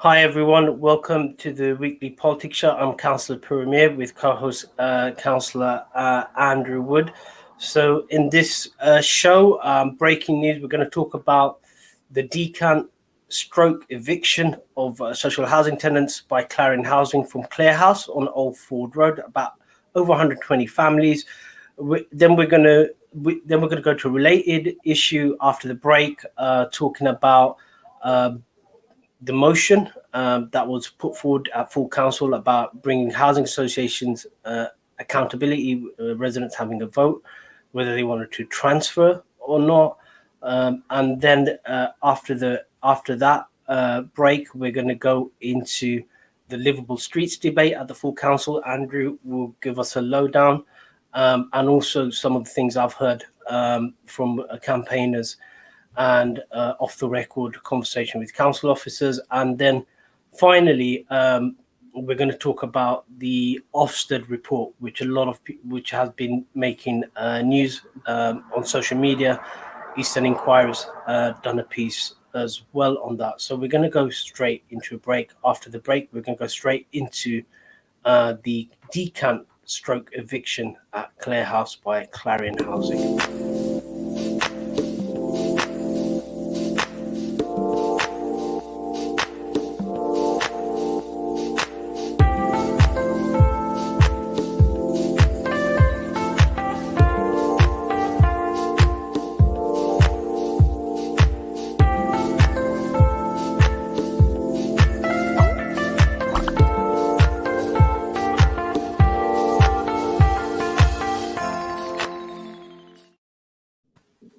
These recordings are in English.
Hi everyone, welcome to the weekly politics show. I'm Councillor Puru with co-host Councillor Andrew Wood. So in this show, breaking news, we're going to talk about the decant stroke eviction of social housing tenants by Clarion Housing from Clare House on Old Ford Road, about over 120 families. Then we're going to go to a related issue after the break, talking about the motion that was put forward at full council about bringing housing associations accountability, residents having a vote, whether they wanted to transfer or not. And then after that break, we're going to go into the livable streets debate at the full council. Andrew will give us a lowdown, and also some of the things I've heard from campaigners and off the record conversation with council officers. And then finally, we're going to talk about the Ofsted report, which has been making news on social media. Eastern Inquirer's done a piece as well on that. So we're going to go straight into a break. After the break, we're going to go straight into the decant stroke eviction at Clare House by Clarion Housing.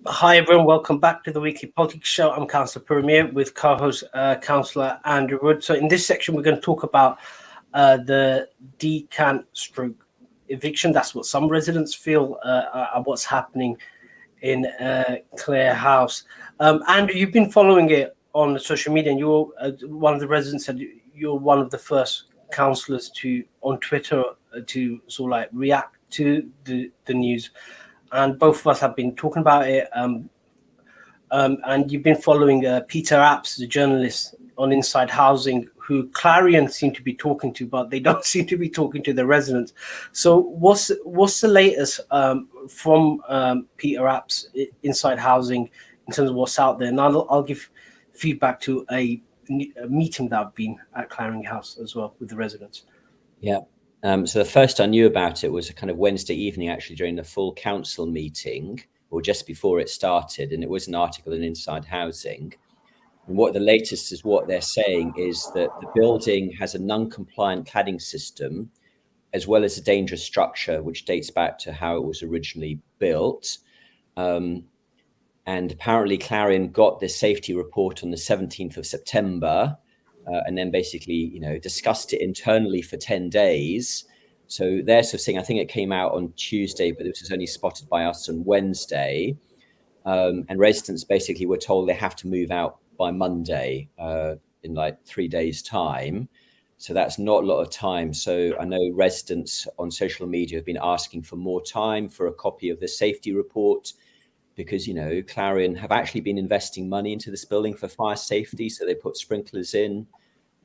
Hi everyone, welcome back to the weekly politics show. I'm Councillor Puru with co-host Councillor Andrew Wood. So in this section, we're going to talk about the decant stroke eviction. That's what some residents feel what's happening in Clare House. Andrew, you've been following it on social media, and you're one of the residents said you're one of the first councillors on Twitter to sort of like react to the news. And both of us have been talking about it. And you've been following Peter Apps, the journalist on Inside Housing, who Clarion seem to be talking to, but they don't seem to be talking to the residents. So what's the latest from Peter Apps, Inside Housing, in terms of what's out there? And I'll give feedback to a meeting that I've been at Clarion House as well with the residents. Yeah. So the first I knew about it was a kind of Wednesday evening, actually, during the full council meeting, or just before it started. And it was an article in Inside Housing. And what the latest is, what they're saying is that the building has a non-compliant cladding system, as well as a dangerous structure, which dates back to how it was originally built. And apparently Clarion got this safety report on the 17th of September. And then basically, discussed it internally for 10 days. So they're sort of saying, I think it came out on Tuesday, but it was only spotted by us on Wednesday. And residents basically were told they have to move out by Monday in like 3 days' time. So that's not a lot of time. So I know residents on social media have been asking for more time for a copy of the safety report, because, Clarion have actually been investing money into this building for fire safety. So they put sprinklers in.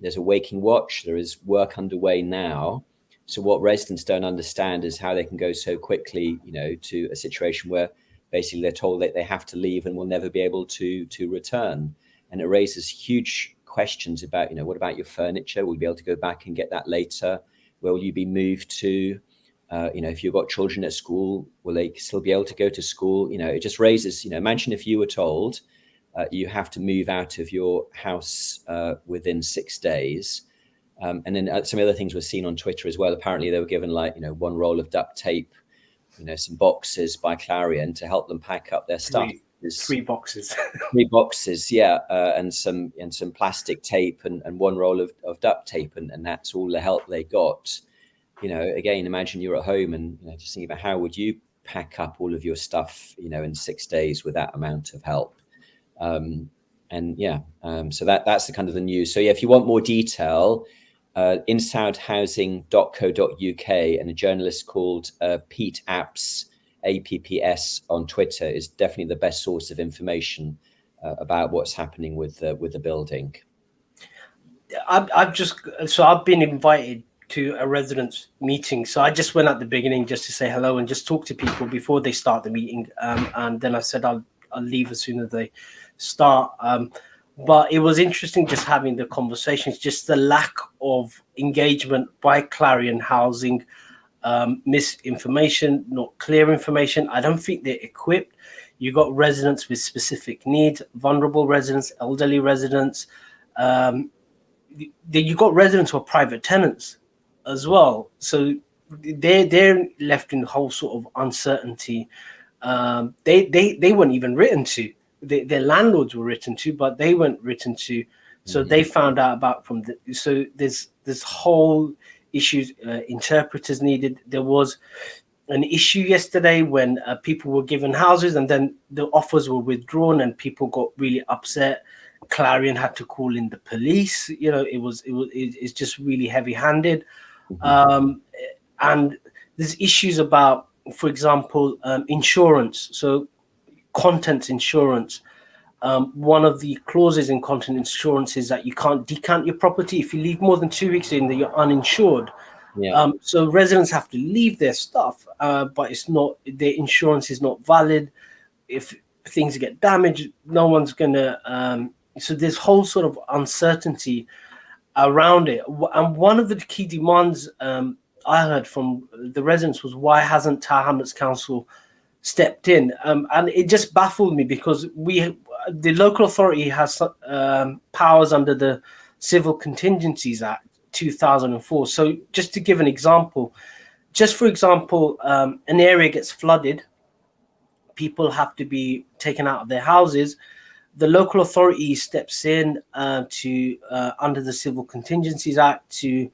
There's a waking watch. There is work underway now. So what residents don't understand is how they can go so quickly, to a situation where basically they're told that they have to leave and will never be able to return. And it raises huge questions about, what about your furniture? Will you be able to go back and get that later? Where will you be moved to? If you've got children at school, will they still be able to go to school? It just raises, imagine if you were told you have to move out of your house within 6 days. And then some other things were seen on Twitter as well. Apparently they were given one roll of duct tape, some boxes by Clarion to help them pack up their stuff. Three boxes. 3 boxes, yeah, and some plastic tape and one roll of duct tape, and that's all the help they got. Again, imagine you're at home and just thinking about how would you pack up all of your stuff, in 6 days with that amount of help. So that's the kind of the news. So yeah, if you want more detail, insidehousing.co.uk, and a journalist called Pete Apps, APPS, on Twitter is definitely the best source of information about what's happening with the building. I've been invited to a residents meeting, so I just went at the beginning just to say hello and just talk to people before they start the meeting, and then I said I'll leave as soon as they start. But it was interesting just having the conversations, just the lack of engagement by Clarion Housing, misinformation, not clear information. I don't think they're equipped. You got residents with specific needs, vulnerable residents, elderly residents. You got residents who are private tenants as well, so they're left in whole sort of uncertainty. They weren't even written to. Their landlords were written to, but they weren't written to. So they found out about from the. So there's this whole issues. Interpreters needed. There was an issue yesterday when people were given houses and then the offers were withdrawn and people got really upset. Clarion had to call in the police. It's just really heavy-handed. And there's issues about, for example, insurance. So contents insurance. One of the clauses in content insurance is that you can't decant your property if you leave more than 2 weeks in that you're uninsured. Yeah. So residents have to leave their stuff, but it's not, their insurance is not valid. If things get damaged, no one's gonna. So there's whole sort of uncertainty around it. And one of the key demands I heard from the residents was, why hasn't Tower Hamlets Council stepped in? And it just baffled me because the local authority has powers under the Civil Contingencies Act 2004. So just to give an example, an area gets flooded, people have to be taken out of their houses. The local authority steps in to under the Civil Contingencies Act to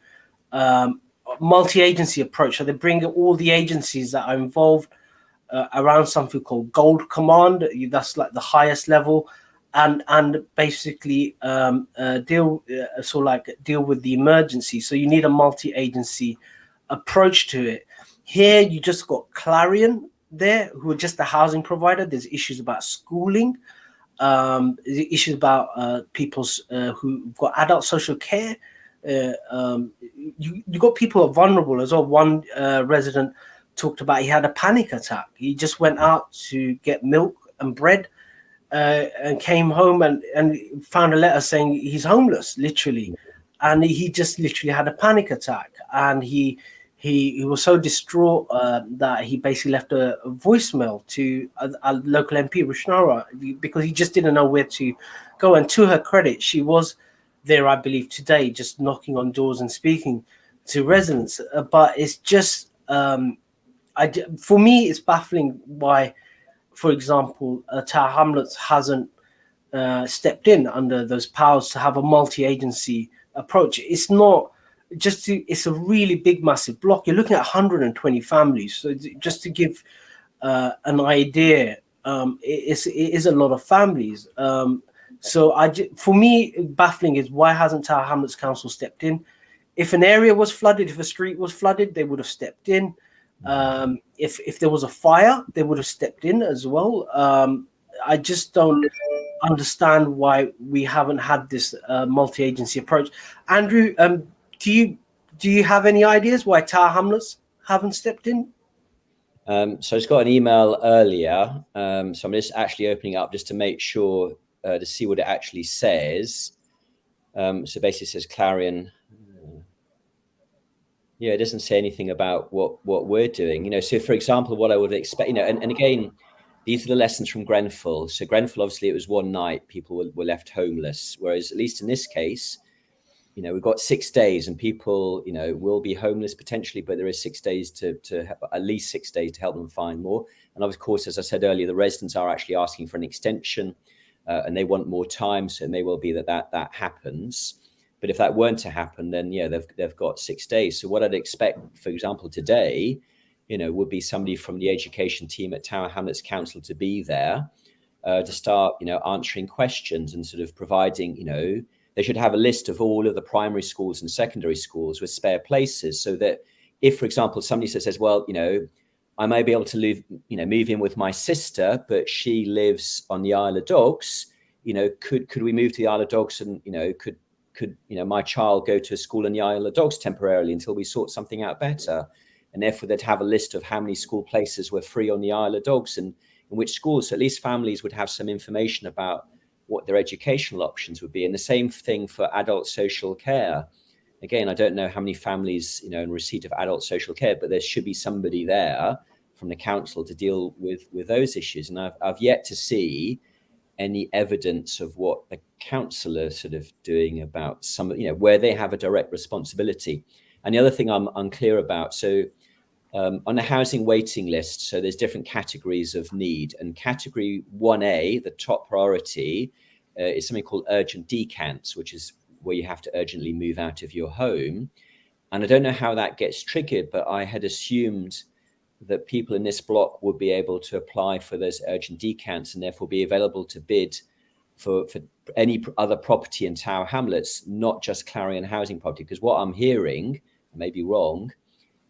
multi-agency approach. So they bring all the agencies that are involved around something called Gold Command. That's like the highest level, and basically deal with the emergency. So you need a multi-agency approach to it. Here you just got Clarion there, who are just a housing provider. There's issues about schooling, issues about people's who've got adult social care. You got people who are vulnerable as well. One resident talked about he had a panic attack. He just went out to get milk and bread and came home and found a letter saying he's homeless, literally. And he just literally had a panic attack. And he was so distraught that he basically left a voicemail to a local MP, Rushnara, because he just didn't know where to go. And to her credit, she was there, I believe, today, just knocking on doors and speaking to residents. But it's just, for me, it's baffling why, for example, Tower Hamlets hasn't stepped in under those powers to have a multi-agency approach. It's not just it's a really big, massive block. You're looking at 120 families. So just to give an idea, it is a lot of families. So for me, baffling is, why hasn't Tower Hamlets Council stepped in? If an area was flooded, if a street was flooded, they would have stepped in. If there was a fire, they would have stepped in as well. I just don't understand why we haven't had this multi-agency approach. Andrew, do you have any ideas why Tower Hamlets haven't stepped in? So I just got an email earlier. So I'm just actually opening up just to make sure to see what it actually says. So basically it says Clarion. Yeah, it doesn't say anything about what we're doing. So for example, what I would expect, and again, these are the lessons from Grenfell. So Grenfell, obviously, it was one night people were left homeless, whereas at least in this case, we've got 6 days and people, will be homeless potentially, but there is 6 days to at least 6 days to help them find more. And of course, as I said earlier, the residents are actually asking for an extension and they want more time. So it may well be that happens. But if that weren't to happen, then they've got 6 days. So what I'd expect, for example, today, would be somebody from the education team at Tower Hamlets Council to be there to start, answering questions and sort of providing, they should have a list of all of the primary schools and secondary schools with spare places, so that if, for example, somebody says, well, I may be able to move in with my sister, but she lives on the Isle of Dogs, could we move to the Isle of Dogs and, could could my child go to a school in the Isle of Dogs temporarily until we sort something out better? And therefore they'd have a list of how many school places were free on the Isle of Dogs and in which schools. So at least families would have some information about what their educational options would be. And the same thing for adult social care. Again, I don't know how many families, in receipt of adult social care, but there should be somebody there from the council to deal with those issues. And I've yet to see any evidence of what the council are sort of doing about some, where they have a direct responsibility. And the other thing I'm unclear about, so on the housing waiting list, so there's different categories of need, and category 1A, the top priority, is something called urgent decants, which is where you have to urgently move out of your home. And I don't know how that gets triggered, but I had assumed that people in this block would be able to apply for those urgent decants and therefore be available to bid for any other property in Tower Hamlets, not just Clarion housing property. Because what I'm hearing, I may be wrong,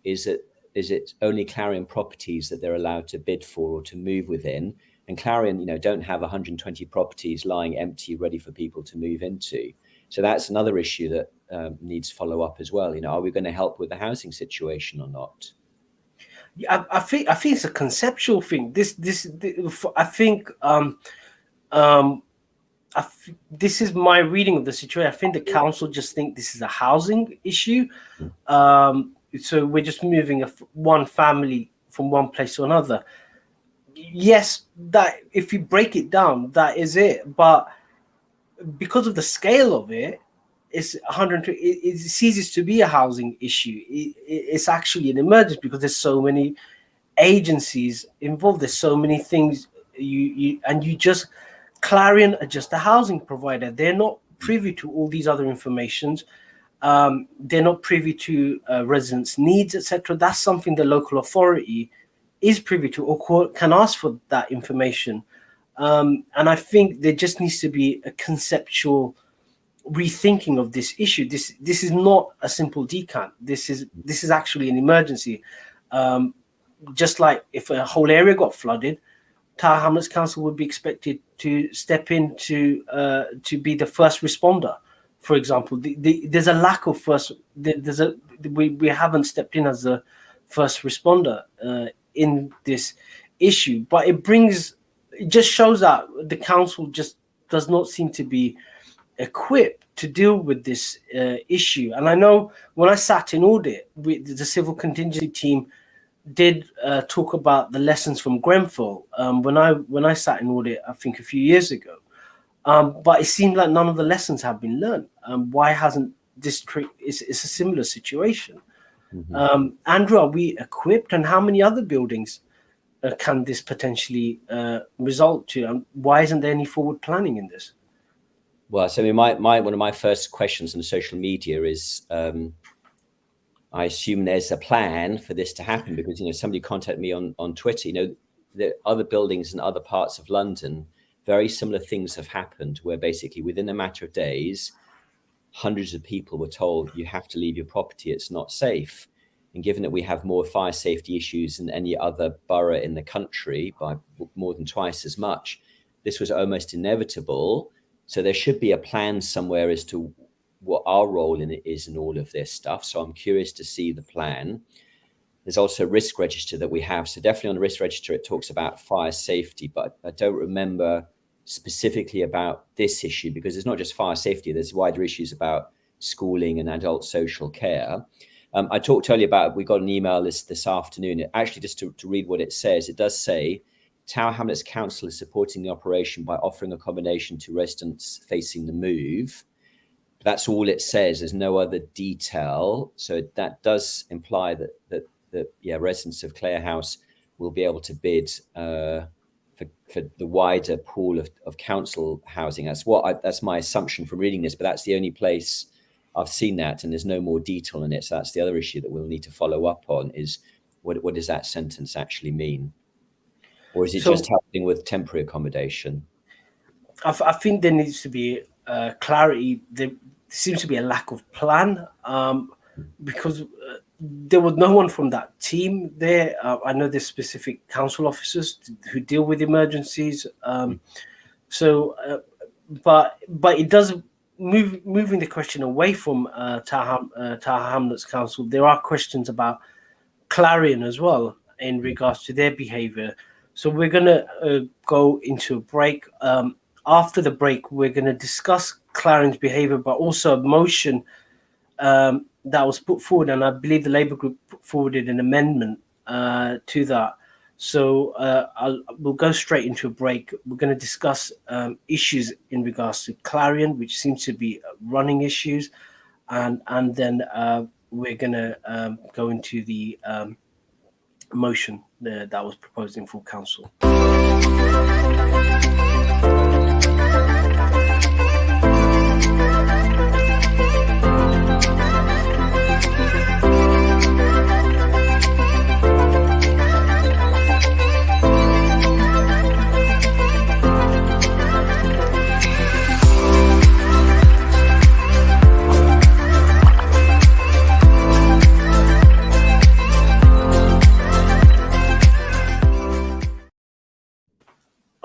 is it only Clarion properties that they're allowed to bid for or to move within. And Clarion, don't have 120 properties lying empty, ready for people to move into. So that's another issue that needs follow up as well. Are we going to help with the housing situation or not? Yeah, I think it's a conceptual thing. I think this is my reading of the situation. I think the council just think this is a housing issue. So we're just moving one family from one place to another. Yes, that if you break it down, that is it. But because of the scale of it, it's 120. It ceases to be a housing issue. It's actually an emergency because there's so many agencies involved. There's so many things. Clarion are just a housing provider. They're not privy to all these other informations. They're not privy to residents' needs, etc. That's something the local authority is privy to or can ask for that information. And I think there just needs to be a conceptual rethinking of this issue. This is not a simple decant. This is actually an emergency. Just like if a whole area got flooded, Tower Hamlets Council would be expected to step in to be the first responder. For example, there's a lack of we haven't stepped in as a first responder in this issue, but it just shows that the council just does not seem to be equipped to deal with this issue. And I know when I sat in audit, the civil contingency team did talk about the lessons from Grenfell when I sat in audit, I think a few years ago. But it seemed like none of the lessons have been learned. Why hasn't this? It's a similar situation. Mm-hmm. Andrew, are we equipped, and how many other buildings can this potentially result to? And why isn't there any forward planning in this? Well, so one of my first questions on social media is, I assume there's a plan for this to happen because somebody contacted me on Twitter. The other buildings in other parts of London, very similar things have happened where basically within a matter of days, hundreds of people were told you have to leave your property, it's not safe. And given that we have more fire safety issues than any other borough in the country by more than twice as much, this was almost inevitable. So there should be a plan somewhere as to what our role in it is in all of this stuff. So I'm curious to see the plan. There's also a risk register that we have. So definitely on the risk register, it talks about fire safety, but I don't remember specifically about this issue because it's not just fire safety. There's wider issues about schooling and adult social care. I talked earlier about, we got an email this afternoon. Actually, just to read what it says, it does say, Tower Hamlets Council is supporting the operation by offering accommodation to residents facing the move. That's all it says. There's no other detail. So that does imply that residents of Clare House will be able to bid for the wider pool of council housing. That's my assumption from reading this, but that's the only place I've seen that, and there's no more detail in it. So that's the other issue that we'll need to follow up on is what does that sentence actually mean? Or is it just helping with temporary accommodation? I think there needs to be clarity. There seems to be a lack of plan because there was no one from that team there. I know there's specific council officers who deal with emergencies. But it does moving the question away from Tower Hamlets Council, there are questions about Clarion as well in regards to their behaviour. So we're going to go into a break. After the break, we're going to discuss Clarion's behaviour, but also a motion that was put forward, and I believe the Labour group put forwarded an amendment to that. So we'll go straight into a break. We're going to discuss issues in regards to Clarion, which seems to be running issues, and then we're going to go into the motion that was proposed in full council.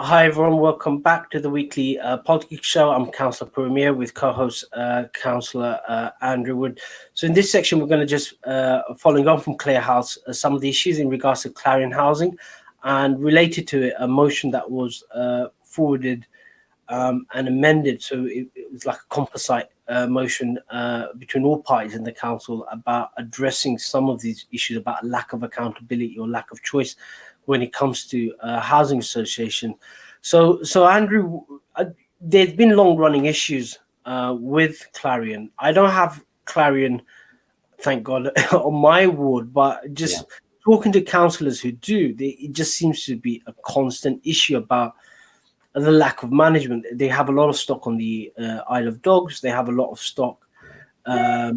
Hi everyone, welcome back to the weekly politics show. I'm Councillor Puru with co-host Councillor Andrew Wood. So in this section, we're going to just following on from Clare House, some of the issues in regards to Clarion housing, and related to it, a motion that was forwarded and amended. So it was like a composite motion between all parties in the council about addressing some of these issues about lack of accountability or lack of choice when it comes to housing association. So Andrew, there's been long-running issues with Clarion. I don't have Clarion, thank God, on my ward, but just talking to councillors who do, it just seems to be a constant issue about the lack of management. They have a lot of stock on the Isle of Dogs. They have a lot of stock. I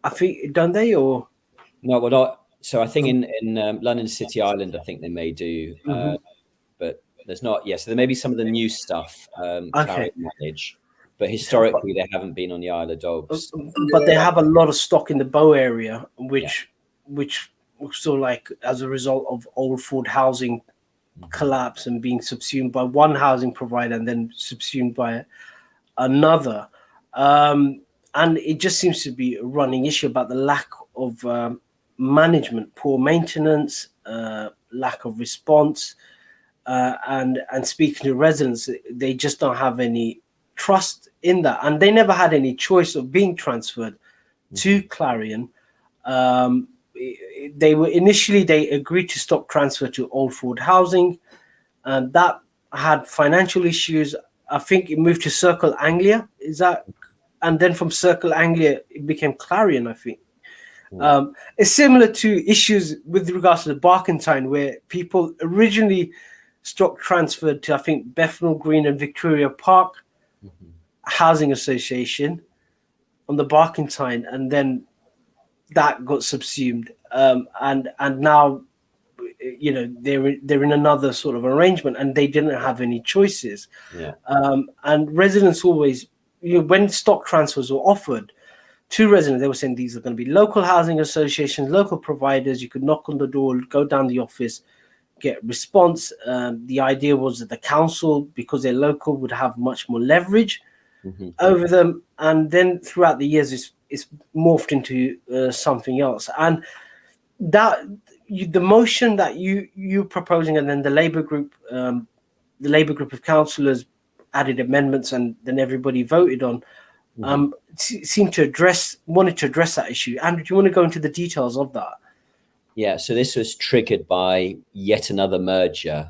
think, don't they? Or no, well, not. So I think in London City Island, I think they may do, but there's not. Yes, so there may be some of the new stuff Clarion manage, but historically they haven't been on the Isle of Dogs. But they have a lot of stock in the Bow area, which so like as a result of old Ford housing collapse and being subsumed by one housing provider and then subsumed by another, and it just seems to be a running issue about the lack of management, poor maintenance, lack of response, and speaking to residents, they just don't have any trust in that, and they never had any choice of being transferred to Clarion. They agreed to stop transfer to Old Ford Housing, and that had financial issues. I think it moved to Circle Anglia, is that, and then from Circle Anglia it became Clarion, I think. It's similar to issues with regards to the Barkentine, where people originally stock transferred to, I think, Bethnal Green and Victoria Park Housing Association on the Barkentine, and then that got subsumed, and now, you know, they're in another sort of arrangement, and they didn't have any choices. And residents always, you know, when stock transfers were offered to residents, they were saying these are going to be local housing associations, local providers. You could knock on the door, go down the office, get response. The idea was that the council, because they're local, would have much more leverage over them. And then throughout the years, it's morphed into something else. And that the motion that you're proposing, and then the Labour group of councillors added amendments, and then everybody voted on. Seemed to wanted to address that issue. Andrew, do you want to go into the details of that? Yeah, so this was triggered by yet another merger,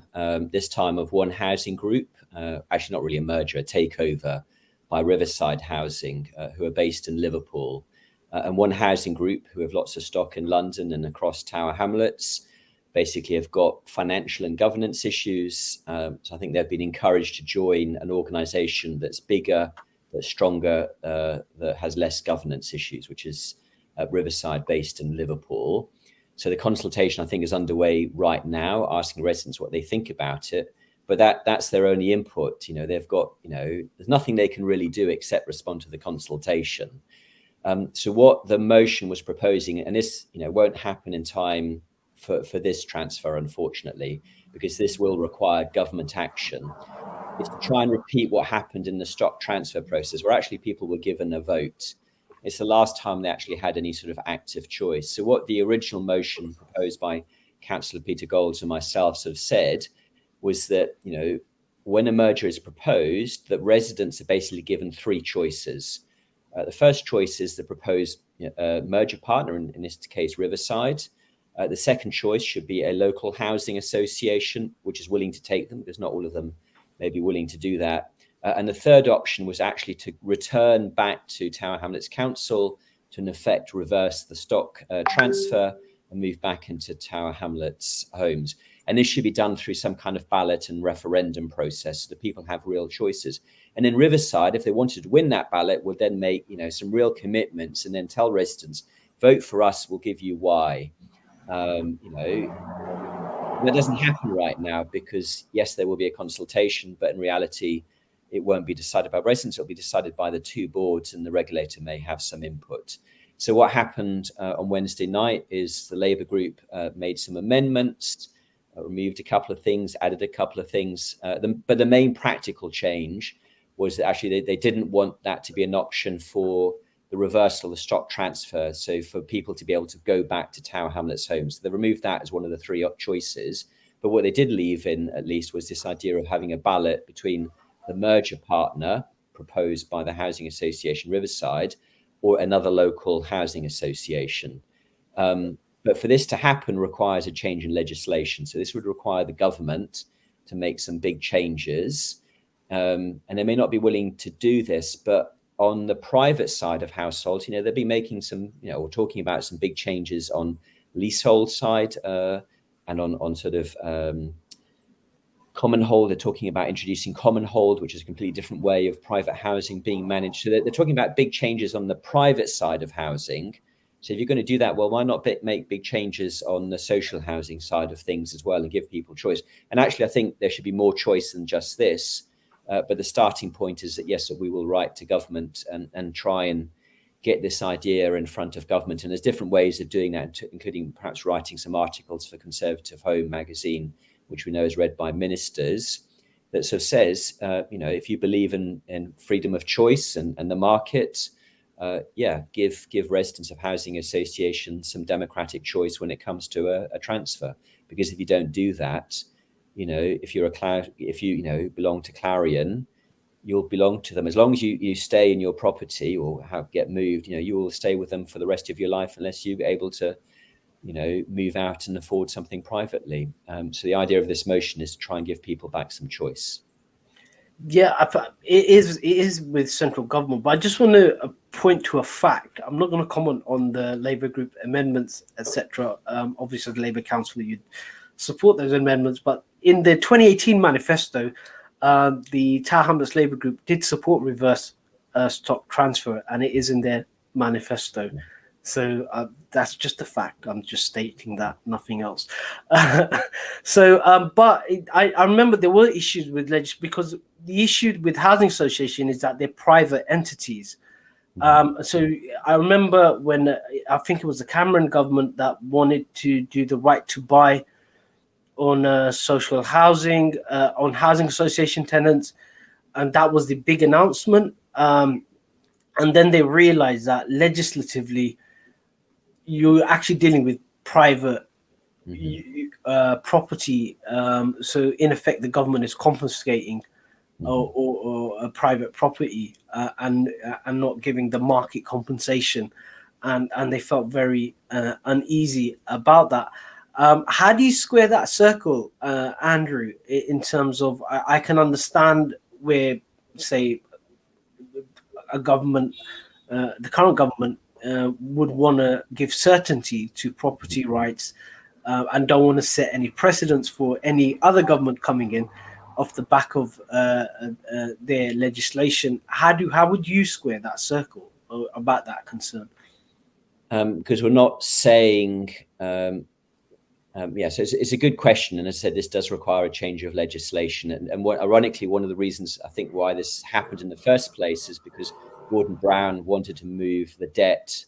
this time of one housing group, actually not really a merger, a takeover by Riverside Housing, who are based in Liverpool, and one housing group who have lots of stock in London and across Tower Hamlets, basically have got financial and governance issues. So I think they've been encouraged to join an organisation that's bigger, that's stronger, that has less governance issues, which is Riverside based in Liverpool. So the consultation, I think, is underway right now, asking residents what they think about it. But that's their only input. You know, they've got, you know, there's nothing they can really do except respond to the consultation. So what the motion was proposing, and this, you know, won't happen in time for this transfer, unfortunately, because this will require government action, is to try and repeat what happened in the stock transfer process, where actually people were given a vote. It's the last time they actually had any sort of active choice. So what the original motion proposed by Councillor Peter Golds and myself sort of said was that, when a merger is proposed, that residents are basically given three choices. The first choice is the proposed merger partner, in this case, Riverside. The second choice should be a local housing association, which is willing to take them, because not all of them may be willing to do that. And the third option was actually to return back to Tower Hamlets Council to, in effect, reverse the stock transfer and move back into Tower Hamlets homes. And this should be done through some kind of ballot and referendum process so that people have real choices. And then Riverside, if they wanted to win that ballot, would then make some real commitments and then tell residents, vote for us, we'll give you why. That doesn't happen right now because, yes, there will be a consultation, but in reality, it won't be decided by residents. It'll be decided by the two boards, and the regulator may have some input. So what happened on Wednesday night is the Labour group made some amendments, removed a couple of things, added a couple of things. But the main practical change was that actually they didn't want that to be an option for the reversal of the stock transfer. So for people to be able to go back to Tower Hamlets homes, they removed that as one of the three choices. But what they did leave in, at least, was this idea of having a ballot between the merger partner proposed by the Housing Association Riverside or another local housing association. But for this to happen requires a change in legislation. So this would require the government to make some big changes. And they may not be willing to do this, but on the private side of households, they'll be making some, or talking about some big changes on leasehold side and on sort of common hold. They're talking about introducing common hold, which is a completely different way of private housing being managed. So they're talking about big changes on the private side of housing. So if you're going to do that, well, why not make big changes on the social housing side of things as well and give people choice? And actually, I think there should be more choice than just this. But the starting point is that, yes, we will write to government and try and get this idea in front of government. And there's different ways of doing that, including perhaps writing some articles for Conservative Home magazine, which we know is read by ministers, that sort of says, if you believe in freedom of choice and the market, give residents of housing associations some democratic choice when it comes to a transfer. Because if you don't do that, if you belong to Clarion, you'll belong to them as long as you stay in your property or get moved. You will stay with them for the rest of your life unless you're able to, move out and afford something privately. So the idea of this motion is to try and give people back some choice. Yeah, it is with central government, but I just want to point to a fact. I'm not going to comment on the Labour group amendments, etc. Obviously, the Labour Council, you'd support those amendments, but in the 2018 manifesto, the Tower Hamlets Labour group did support reverse stock transfer, and it is in their manifesto. So that's just a fact. I'm just stating that, nothing else. But I remember there were issues with because the issue with housing association is that they're private entities. So I remember when I think it was the Cameron government that wanted to do the right to buy on social housing, on housing association tenants, and that was the big announcement. And then they realized that legislatively, you're actually dealing with private property. So in effect, the government is confiscating or a private property and not giving the market compensation. And they felt very uneasy about that. How do you square that circle, Andrew, in terms of, I can understand where, say, a government, the current government, would want to give certainty to property rights and don't want to set any precedents for any other government coming in off the back of their legislation. How would you square that circle about that concern? Because we're not saying, so it's a good question. And as I said, this does require a change of legislation. And ironically, one of the reasons I think why this happened in the first place is because Gordon Brown wanted to move the debt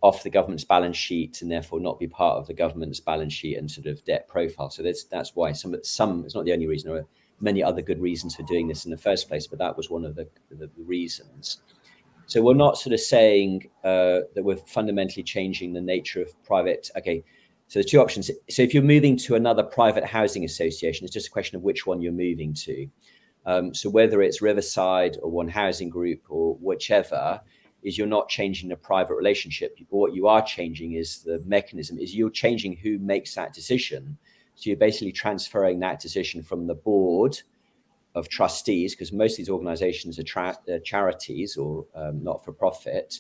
off the government's balance sheet and therefore not be part of the government's balance sheet and sort of debt profile. So that's why some it's not the only reason. There are many other good reasons for doing this in the first place, but that was one of the reasons. So we're not sort of saying that we're fundamentally changing the nature of private. Okay, so there's two options. So if you're moving to another private housing association, it's just a question of which one you're moving to. So whether it's Riverside or One Housing Group or whichever, is you're not changing the private relationship. What you are changing is the mechanism, is you're changing who makes that decision. So you're basically transferring that decision from the board of trustees, because most of these organizations are charities or not-for-profit,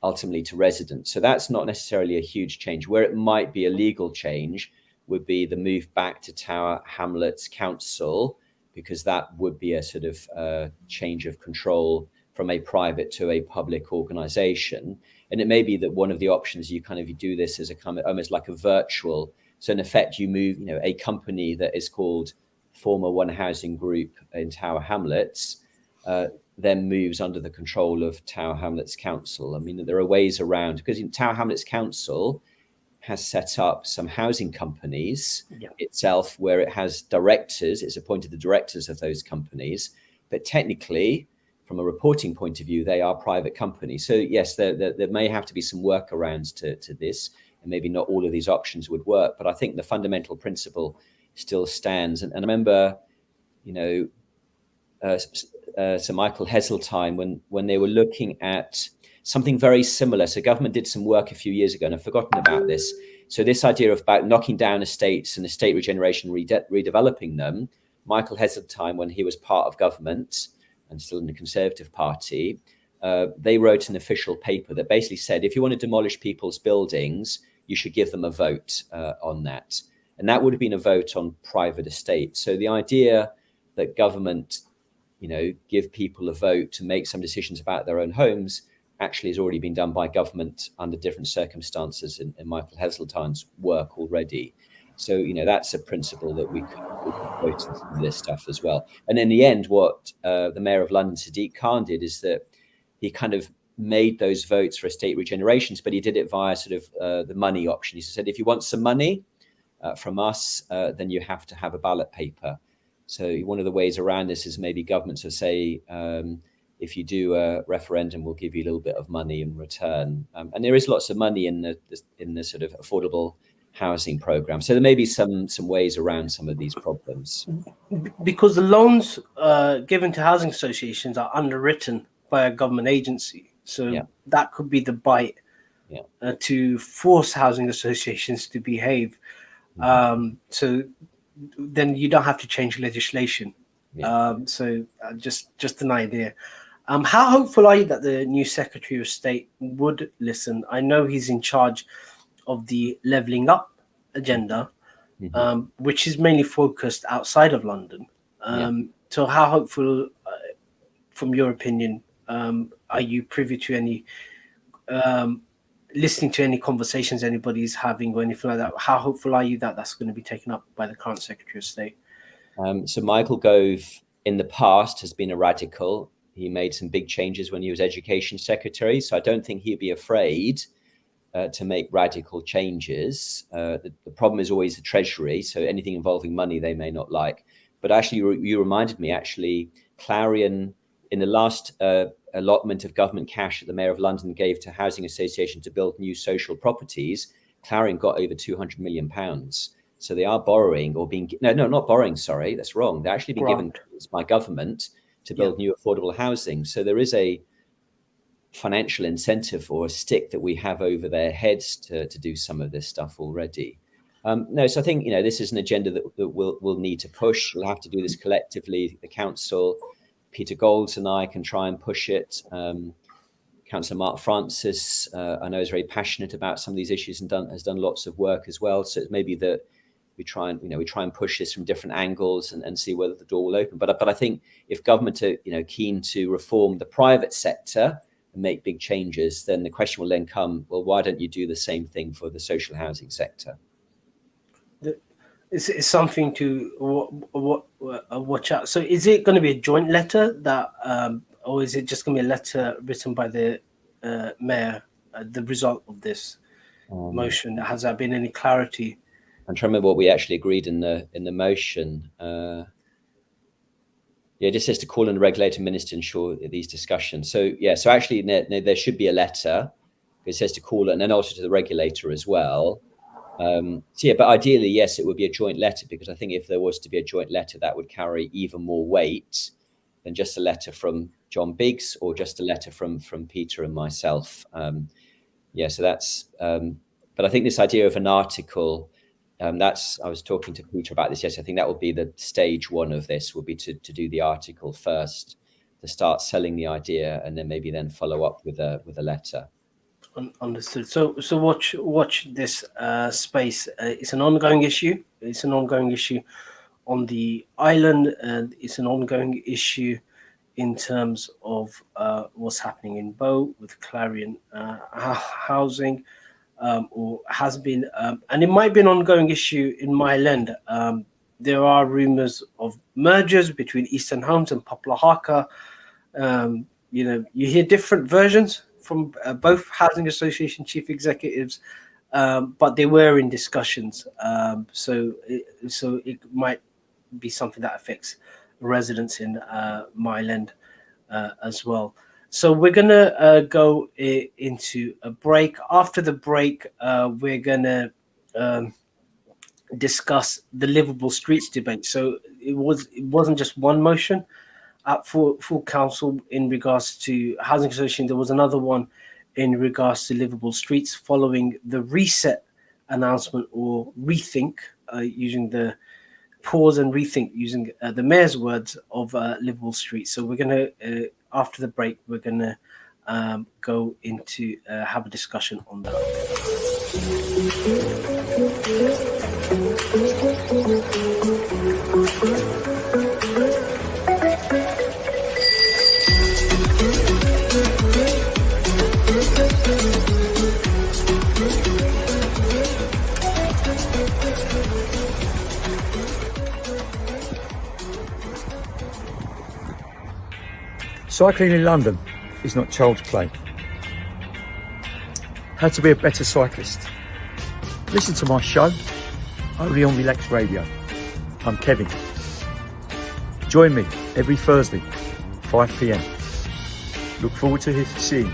ultimately to residents. So that's not necessarily a huge change. Where it might be a legal change would be the move back to Tower Hamlets Council, because that would be a sort of change of control from a private to a public organization. And it may be that one of the options you do this as a kind of almost like a virtual. So in effect, you move, a company that is called former One Housing Group in Tower Hamlets, then moves under the control of Tower Hamlets Council. I mean, there are ways around, because in Tower Hamlets Council has set up some housing companies itself, where it has directors, it's appointed the directors of those companies, but technically, from a reporting point of view, they are private companies. So yes, there may have to be some workarounds to this, and maybe not all of these options would work, but I think the fundamental principle still stands. And I remember, Sir Michael Heseltine, when they were looking at something very similar. So government did some work a few years ago, and I've forgotten about this. So this idea of about knocking down estates and estate regeneration, redeveloping them, Michael Heseltine, when he was part of government and still in the Conservative Party, they wrote an official paper that basically said, if you want to demolish people's buildings, you should give them a vote on that. And that would have been a vote on private estate. So the idea that government, give people a vote to make some decisions about their own homes actually has already been done by government under different circumstances in Michael Heseltine's work already. So, that's a principle that we could quote in some of this stuff as well. And in the end, what the Mayor of London, Sadiq Khan, did is that he kind of made those votes for estate regenerations, but he did it via sort of the money option. He said, if you want some money from us, then you have to have a ballot paper. So one of the ways around this is maybe governments will say, if you do a referendum, we'll give you a little bit of money in return. And there is lots of money in the sort of affordable housing program. So there may be some ways around some of these problems. Because the loans given to housing associations are underwritten by a government agency. So that could be the bite to force housing associations to behave. So then you don't have to change legislation. So just an idea. How hopeful are you that the new Secretary of State would listen? I know he's in charge of the levelling up agenda, which is mainly focused outside of London. So how hopeful, from your opinion, are you privy to any, listening to any conversations anybody's having or anything like that? How hopeful are you that that's going to be taken up by the current Secretary of State? So Michael Gove in the past has been a radical. He made some big changes when he was Education Secretary. So I don't think he'd be afraid to make radical changes. The problem is always the Treasury. So anything involving money they may not like. But actually, you reminded me, Clarion, in the last allotment of government cash that the Mayor of London gave to housing association to build new social properties, Clarion got over £200 million. So they are borrowing or being, not borrowing, sorry, that's wrong. They're actually being given by government to build new affordable housing. So there is a financial incentive or a stick that we have over their heads to do some of this stuff already. So I think, this is an agenda that we'll need to push. We'll have to do this collectively. The council, Peter Golds and I can try and push it. Councillor Mark Francis, I know, is very passionate about some of these issues and has done lots of work as well. So it may be that we try and push this from different angles and see whether the door will open. But I think if government are keen to reform the private sector and make big changes, then the question will then come, well, why don't you do the same thing for the social housing sector? It's something to watch out. So is it going to be a joint letter that, or is it just going to be a letter written by the mayor, the result of this motion? Has there been any clarity? I'm trying to remember what we actually agreed in the motion. Yeah, it just says to call on the regulator minister to ensure these discussions. So yeah, so actually there should be a letter. It says to call, and then also to the regulator as well. So yeah, but ideally, yes, it would be a joint letter, because I think if there was to be a joint letter, that would carry even more weight than just a letter from John Biggs or just a letter from Peter and myself. Yeah, so that's. But I think this idea of an article, I was talking to Peter about this yesterday. I think that would be the stage one of this, would be to do the article first, to start selling the idea, and then maybe then follow up with a letter. Understood. So watch this space. It's an ongoing issue. It's an ongoing issue on the island, and it's an ongoing issue in terms of what's happening in Bow with Clarion housing, or has been, and it might be an ongoing issue in Miah. There are rumours of mergers between Eastern Homes and Poplar Haka. You hear different versions from both housing association chief executives, but they were in discussions. So it might be something that affects residents in Miah as well. So we're gonna go into a break. After the break, we're gonna discuss the livable streets debate. So it wasn't just one motion at full council in regards to housing association. There was another one in regards to livable streets following the reset announcement, or rethink, using the pause and rethink, using the mayor's words, of livable streets. So we're going to, after the break, we're going to go into have a discussion on that. Cycling in London is not child's play. How to be a better cyclist. Listen to my show, only on Relax Radio. I'm Kevin. Join me every Thursday, 5 p.m. Look forward to seeing you.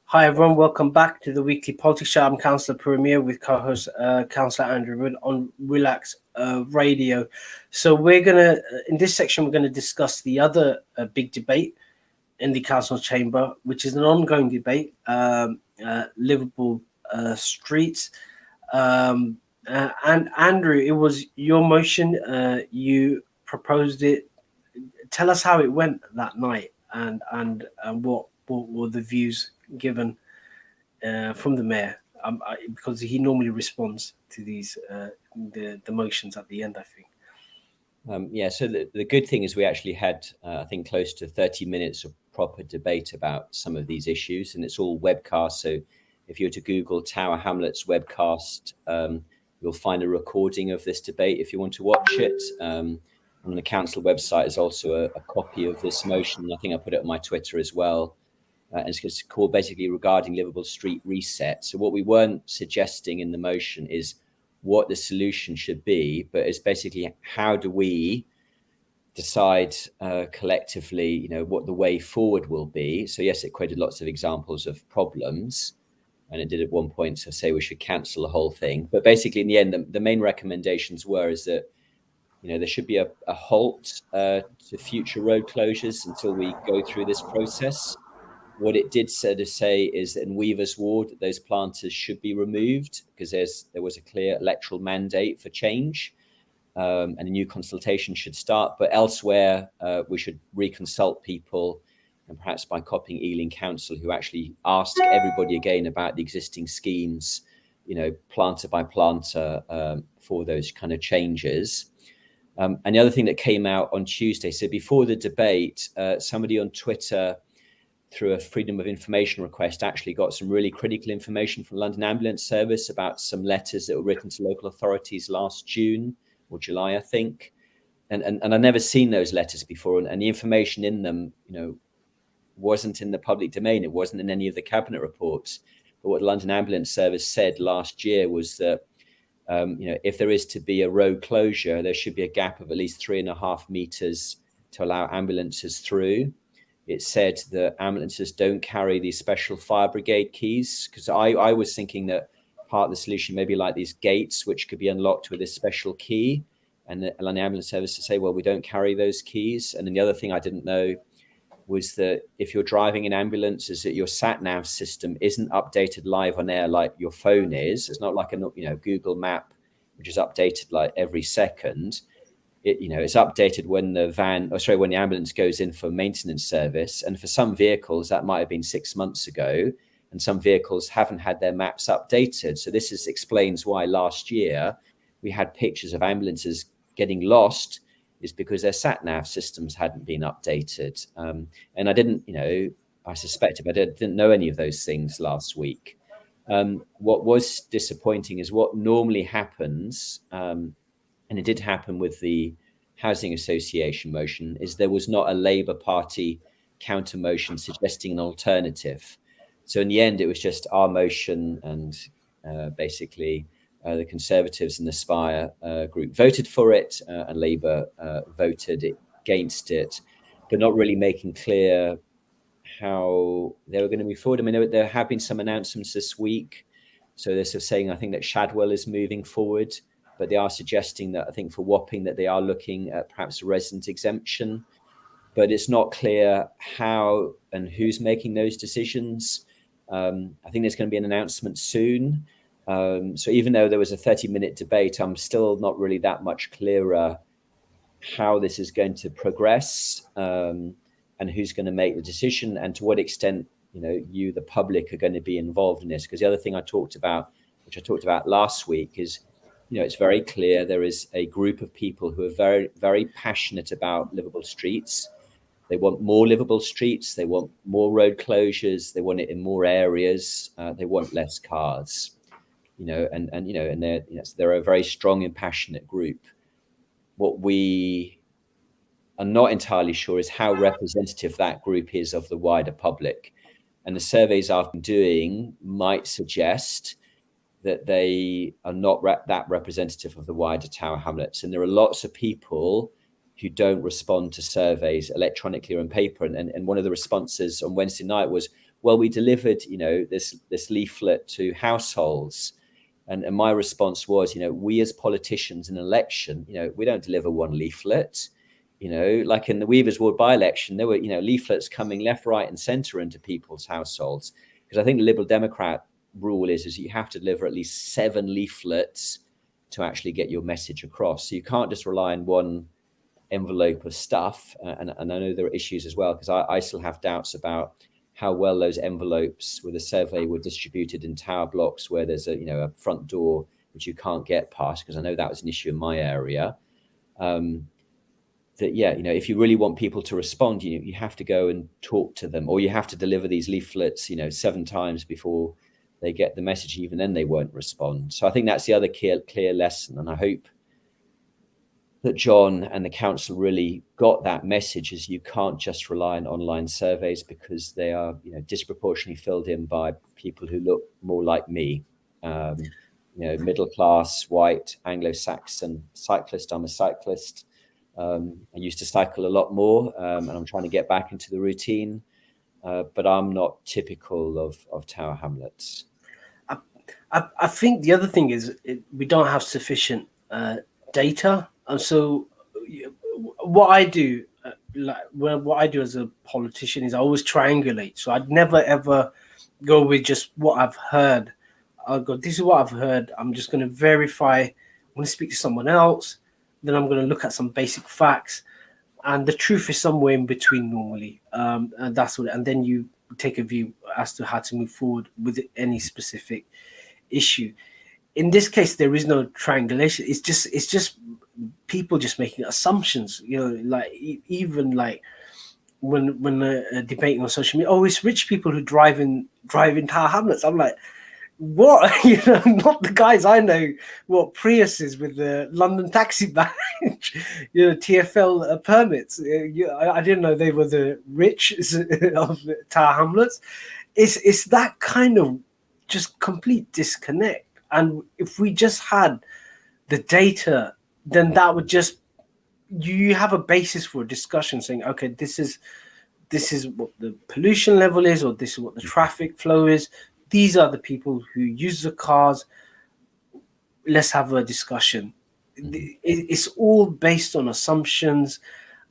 Hi everyone, welcome back to the weekly politics show. I'm Councillor Puru with co-host Councillor Andrew Wood on Relax Radio. So we're gonna, in this section, we're gonna discuss the other big debate in the council chamber, which is an ongoing debate, livable streets. And Andrew, it was your motion. You proposed it. Tell us how it went that night, and what were the views given from the mayor, because he normally responds to these the motions at the end, I think. Yeah, so the good thing is we actually had, I think, close to 30 minutes of proper debate about some of these issues, and it's all webcast. So if you were to Google Tower Hamlets webcast, you'll find a recording of this debate if you want to watch it. On the council website is also a copy of this motion. I think I put it on my Twitter as well. And it's called basically regarding livable street reset. So what we weren't suggesting in the motion is what the solution should be, but it's basically how do we decide collectively, what the way forward will be. So yes, it quoted lots of examples of problems, and it did at one point to say we should cancel the whole thing. But basically, in the end, the main recommendations is that there should be a halt to future road closures until we go through this process. What it did say is that in Weaver's Ward, those planters should be removed because there was a clear electoral mandate for change, and a new consultation should start. But elsewhere, we should reconsult people, and perhaps by copying Ealing Council, who actually ask everybody again about the existing schemes, planter by planter, for those kind of changes. And the other thing that came out on Tuesday, so before the debate, somebody on Twitter, through a freedom of information request, actually got some really critical information from London Ambulance Service about some letters that were written to local authorities last June or July, I think. And I've never seen those letters before. And the information in them, wasn't in the public domain. It wasn't in any of the cabinet reports. But what the London Ambulance Service said last year was that if there is to be a road closure, there should be a gap of at least 3.5 meters to allow ambulances through. It said that ambulances don't carry these special fire brigade keys, because I was thinking that part of the solution may be like these gates, which could be unlocked with this special key. And the London Ambulance Service to say, well, we don't carry those keys. And then the other thing I didn't know was that if you're driving an ambulance, is that your sat-nav system isn't updated live on air like your phone is. It's not like a Google Map, which is updated like every second. It's updated when when the ambulance goes in for maintenance service. And for some vehicles, that might have been 6 months ago, and some vehicles haven't had their maps updated. So this explains why last year we had pictures of ambulances getting lost, is because their sat-nav systems hadn't been updated. And I didn't, I suspected, but I didn't know any of those things last week. What was disappointing is what normally happens, and it did happen with the Housing Association motion, is there was not a Labour Party counter motion suggesting an alternative. So in the end, it was just our motion, and basically the Conservatives and the Spire group voted for it, and Labour voted against it, but not really making clear how they were going to move forward. I mean, there have been some announcements this week. So they're sort of saying, I think that Shadwell is moving forward, but they are suggesting that, I think for Wapping, that they are looking at perhaps a resident exemption, but it's not clear how and who's making those decisions. I think there's going to be an announcement soon. So even though there was a 30-minute debate, I'm still not really that much clearer how this is going to progress, and who's going to make the decision, and to what extent, you, the public, are going to be involved in this. Because the other thing I talked about, which I talked about last week, is, it's very clear there is a group of people who are very, very passionate about livable streets. They want more livable streets. They want more road closures. They want it in more areas. They want less cars. And they're a very strong and passionate group. What we are not entirely sure is how representative that group is of the wider public. And the surveys I've been doing might suggest that they are not that representative of the wider Tower Hamlets. And there are lots of people who don't respond to surveys electronically or on paper. And one of the responses on Wednesday night was, well, we delivered, this leaflet to households. And my response was, we as politicians in an election, we don't deliver one leaflet. Like in the Weavers Ward by-election, there were, leaflets coming left, right and centre into people's households. Because I think the Liberal Democrat rule is you have to deliver at least 7 leaflets to actually get your message across. So you can't just rely on one envelope of stuff. And I know there are issues as well, because I still have doubts about how well those envelopes with a survey were distributed in tower blocks where there's a front door which you can't get past, because I know that was an issue in my area. If you really want people to respond, you have to go and talk to them, or you have to deliver these leaflets 7 times before they get the message. Even then they won't respond. So I think that's the other clear lesson, and I hope that John and the council really got that message, is you can't just rely on online surveys, because they are disproportionately filled in by people who look more like me, middle class, white, Anglo-Saxon cyclist. I'm a cyclist. I used to cycle a lot more, and I'm trying to get back into the routine, but I'm not typical of Tower Hamlets. I think the other thing is we don't have sufficient data. And so what I do, what I do as a politician is I always triangulate. So I'd never, ever go with just what I've heard. I'll go, this is what I've heard. I'm just going to verify. I'm going to speak to someone else. Then I'm going to look at some basic facts. And the truth is somewhere in between normally. And that's what, and then you take a view as to how to move forward with any specific issue. In this case, there is no triangulation. It's just people just making assumptions, like even like when debating on social media, it's rich people who drive in Tower Hamlets. I'm like, what not the guys I know, what Priuses with the London taxi badge, TFL permits. I didn't know they were the rich of Tower Hamlets. It's that kind of just complete disconnect. And if we just had the data, then that would just, you have a basis for a discussion saying, okay, this is what the pollution level is, or this is what the traffic flow is. These are the people who use the cars. Let's have a discussion. It's all based on assumptions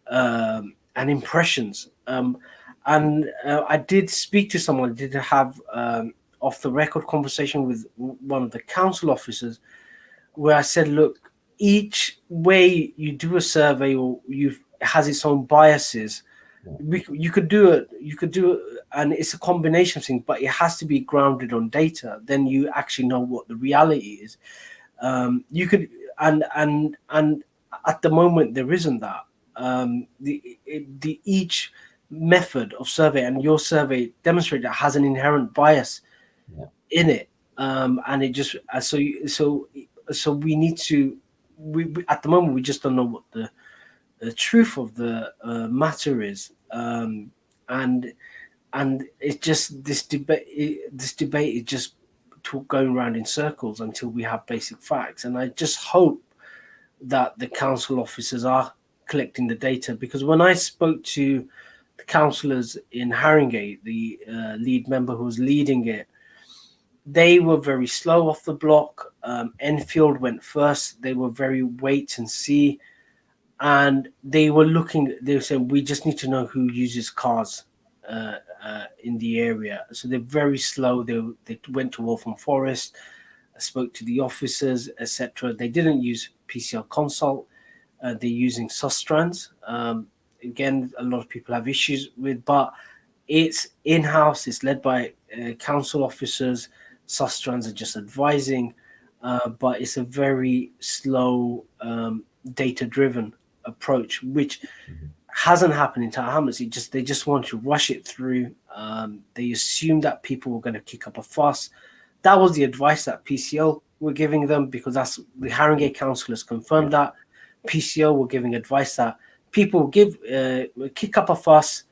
and impressions. And I did speak to someone, I did have off the record conversation with one of the council officers, where I said, look, each way you do a survey or has its own biases. You could do it, and it's a combination of things, but it has to be grounded on data. Then you actually know what the reality is. You could, and at the moment there isn't that. The each method of survey, and your survey demonstrated that has an inherent bias in it, and it just so we need to. We at the moment we just don't know what the truth of the matter is, and it's just this debate is just going around in circles until we have basic facts. And I just hope that the council officers are collecting the data, because when I spoke to the councillors in Haringey, the lead member who was leading it, they were very slow off the block. Enfield went first. They were very wait and see. And they were saying, we just need to know who uses cars in the area. So they're very slow. They went to Waltham Forest, spoke to the officers, etc. They didn't use PCL Consult. They're using Sustrans. Again, a lot of people have issues with, but it's in-house. It's led by council officers. Sustrans are just advising, but it's a very slow, data-driven approach, which hasn't happened in Tower Hamlets. They just want to rush it through. They assumed that people were going to kick up a fuss. That was the advice that PCL were giving them, because that's the Haringey councillors confirmed that. PCL were giving advice that people will kick up a fuss.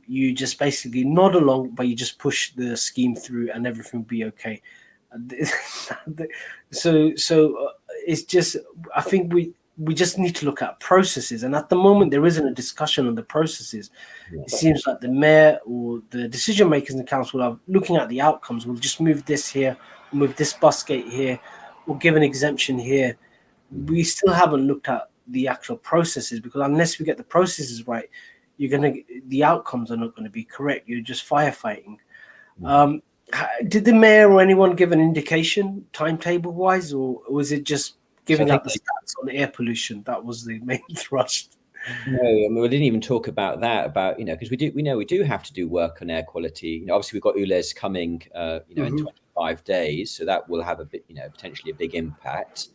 You just basically nod along, but you just push the scheme through and everything will be okay. So it's just, I think we just need to look at processes, and at the moment there isn't a discussion on the processes. It seems like the mayor or the decision makers in the council are looking at the outcomes. We'll just move this here, move this bus gate here, we'll give an exemption here. We still haven't looked at the actual processes, because unless we get the processes right, the outcomes are not going to be correct. You're just firefighting. Did the mayor or anyone give an indication timetable wise, or was it just giving out the stats on air pollution? That was the main thrust. No, I mean, we didn't even talk about that. About because we do have to do work on air quality. Obviously we've got ULEZ coming, in 25 days, so that will have a bit, potentially a big impact.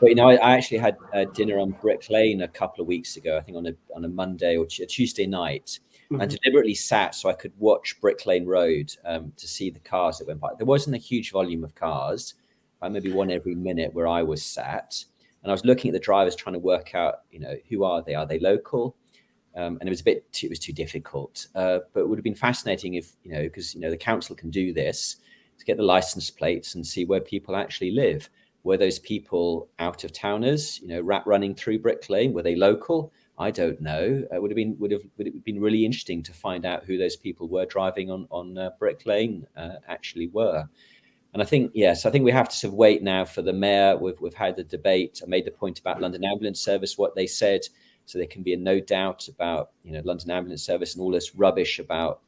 But I actually had dinner on Brick Lane a couple of weeks ago, I think on a Monday or a Tuesday night, and deliberately sat so I could watch Brick Lane Road to see the cars that went by. There wasn't a huge volume of cars, maybe one every minute where I was sat, and I was looking at the drivers trying to work out, who are they? Are they local? And it was too difficult. But it would have been fascinating if, because the council can do this, to get the license plates and see where people actually live. Were those people out of towners, running through Brick Lane? Were they local? I don't know. It would have been really interesting to find out who those people were driving on Brick Lane actually were. And I think, yes, I think we have to sort of wait now for the mayor. We've had the debate. I made the point about London Ambulance Service, what they said, so there can be no doubt about London Ambulance Service and all this rubbish about